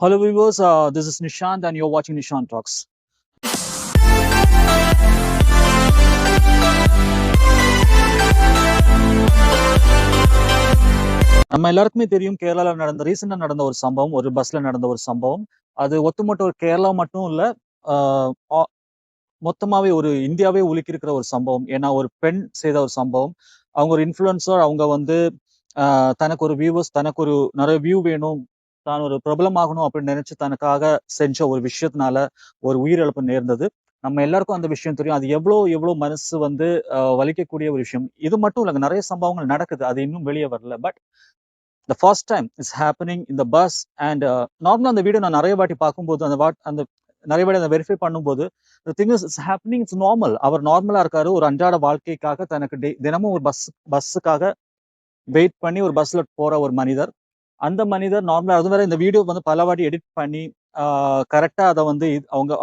Hello viewers, this is Nishant and you're watching Nishant Talks. நம்ம எல்லாருக்குமே தெரியும் கேரளாவில் ரீசெண்டா நடந்த ஒரு சம்பவம், ஒரு பஸ்ல நடந்த ஒரு சம்பவம். அது ஒட்டுமொத்த ஒரு கேரளா மட்டும் இல்ல, மொத்தமாவே ஒரு இந்தியாவே உலுக்கியிருக்கிற ஒரு சம்பவம். ஏன்னா ஒரு பெண் செய்த ஒரு சம்பவம். அவங்க ஒரு இன்ஃப்ளூயன்சர். அவங்க வந்து தனக்கு ஒரு வியூவர்ஸ், தனக்கு ஒரு நிறைய வியூ வேணும், தான் ஒரு பிரபலமாகணும் அப்படின்னு நினைச்சு தனக்காக செஞ்ச ஒரு விஷயத்தினால ஒரு உயிரிழப்பு நேர்ந்தது. நம்ம எல்லாருக்கும் அந்த விஷயம் தெரியும். அது எவ்வளவு மனசு வந்து வலிக்கக்கூடிய ஒரு விஷயம். இது மட்டும் இல்லைங்க, நிறைய சம்பவங்கள் நடக்குது, அது இன்னும் வெளியே வரல. But the first time it's happening in the bus and நார்மலா அந்த வீடியோ நான் நிறைய வாட்டி பார்க்கும்போது அந்த நிறைய வாட்டி அதை வெரிஃபை பண்ணும்போது the thing is it's happening, it's normal. அவர் நார்மலா இருக்காரு. ஒரு அன்றாட வாழ்க்கைக்காக தனக்கு தினமும் ஒரு பஸ்ஸுக்காக வெயிட் பண்ணி ஒரு பஸ்ல போற ஒரு மனிதர். அந்த மனிதர் நார்மலா அது வேற இந்த வீடியோ வந்து பல வாட்டி எடிட் பண்ணி கரெக்டா அதை வந்து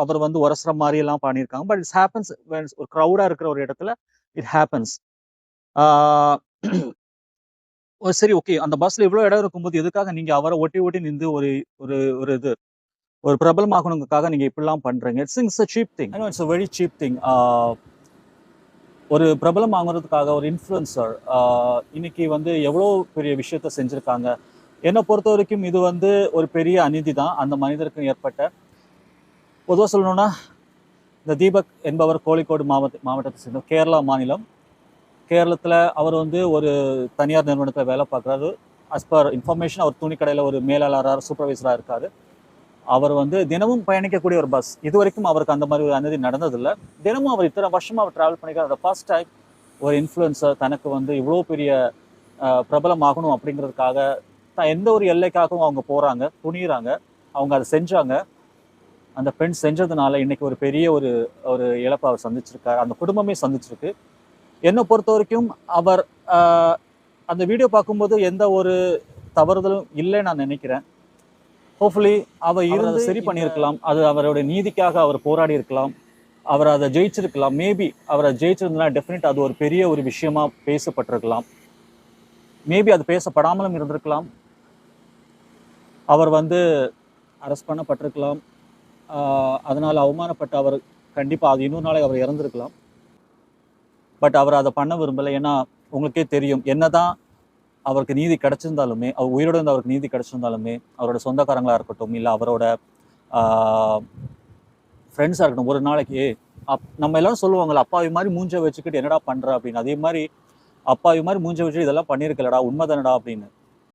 அவர் வந்து உரசுற மாதிரி எல்லாம் பண்ணியிருக்காங்க. பட் இட்ஸ் ஹேப்பன்ஸ் ஒரு க்ரௌடா இருக்கிற ஒரு இடத்துல இட் ஹேப்பன்ஸ். சரி, ஓகே, அந்த பஸ்ல இவ்வளவு இடம் இருக்கும்போது எதுக்காக நீங்க அவரை ஒட்டி ஒட்டி நின்று ஒரு ஒரு ஒரு இது ஒரு பிரபலமாகணுங்கிறதுக்காக நீங்க இப்படிலாம் பண்றீங்க? It's a cheap thing. It's a very cheap thing. ஒரு பிரபலம் ஆகுறதுக்காக ஒரு இன்ஃப்ளூயன்சர் இன்னைக்கு வந்து எவ்வளோ பெரிய விஷயத்த செஞ்சிருக்காங்க. என்னை பொறுத்த வரைக்கும் இது வந்து ஒரு பெரிய அநீதி தான் அந்த மனிதருக்கு ஏற்பட்ட. பொதுவாக சொல்லணும்னா, இந்த தீபக் என்பவர் கோழிக்கோடு மாவட்டத்தை சேர்ந்த கேரளா மாநிலம். கேரளத்தில் அவர் வந்து ஒரு தனியார் நிறுவனத்தில் வேலை பார்க்குறாரு. அஸ் பர் இன்ஃபர்மேஷன் அவர் துணிக்கடையில் ஒரு மேலாளராக சூப்பர்வைசராக இருக்காரு. அவர் வந்து தினமும் பயணிக்கக்கூடிய ஒரு பஸ். இது வரைக்கும் அவருக்கு அந்த மாதிரி ஒரு அநீதி நடந்ததில்லை. தினமும் அவர் இத்தனை வருஷமா அவர் டிராவல் பண்ணிக்கிறார். அந்த ஃபர்ஸ்ட் டைம் ஒரு இன்ஃப்ளூயன்சர் தனக்கு வந்து இவ்வளோ பெரிய பிரபலமாகணும் அப்படிங்கிறதுக்காக எந்த ஒரு எல்லைக்காகவும் அவங்க போறாங்க, துணிகிறாங்க, அவங்க அதை செஞ்சாங்க. அந்த பெண் செஞ்சதுனால இன்னைக்கு ஒரு பெரிய ஒரு ஒரு இழப்பை அவர் சந்திச்சிருக்காரு, அந்த குடும்பமே சந்திச்சிருக்கு. என்னை பொறுத்த வரைக்கும் அவர் அந்த வீடியோ பார்க்கும்போது எந்த ஒரு தவறுதலும் இல்லைன்னு நான் நினைக்கிறேன். ஹோப்ஃபுல்லி அவர் இருந்து சரி பண்ணியிருக்கலாம். அது அவருடைய நீதிக்காக அவர் போராடி இருக்கலாம். அவர் அதை ஜெயிச்சிருக்கலாம். மேபி அவரை ஜெயிச்சிருந்தா டெஃபினட் அது ஒரு பெரிய ஒரு விஷயமா பேசப்பட்டிருக்கலாம். மேபி அது பேசப்படாமலும் இருந்திருக்கலாம். அவர் வந்து அரெஸ்ட் பண்ணப்பட்டிருக்கலாம். அதனால் அவமானப்பட்ட அவர் கண்டிப்பாக அது இன்னொரு நாளை அவர் இறந்திருக்கலாம். பட் அவர் அதை பண்ண விரும்பலை. ஏன்னா உங்களுக்கே தெரியும், என்னதான் அவருக்கு நீதி கிடைச்சிருந்தாலுமே, அவர் உயிரோடு இருந்து அவருக்கு நீதி கிடைச்சிருந்தாலுமே, அவரோட சொந்தக்காரங்களாக இருக்கட்டும், இல்லை அவரோட ஃப்ரெண்ட்ஸாக இருக்கட்டும், ஒரு நாளைக்கு நம்ம எல்லாரும் சொல்லுவாங்கள்ல, அப்பாவி மாதிரி மூஞ்ச வச்சுக்கிட்டு என்னடா பண்ணுற அப்படின்னு. அதே மாதிரி அப்பாவி மாதிரி மூஞ்ச வச்சுட்டு இதெல்லாம் பண்ணியிருக்கலடா, உண்மைதானடா அப்படின்னு.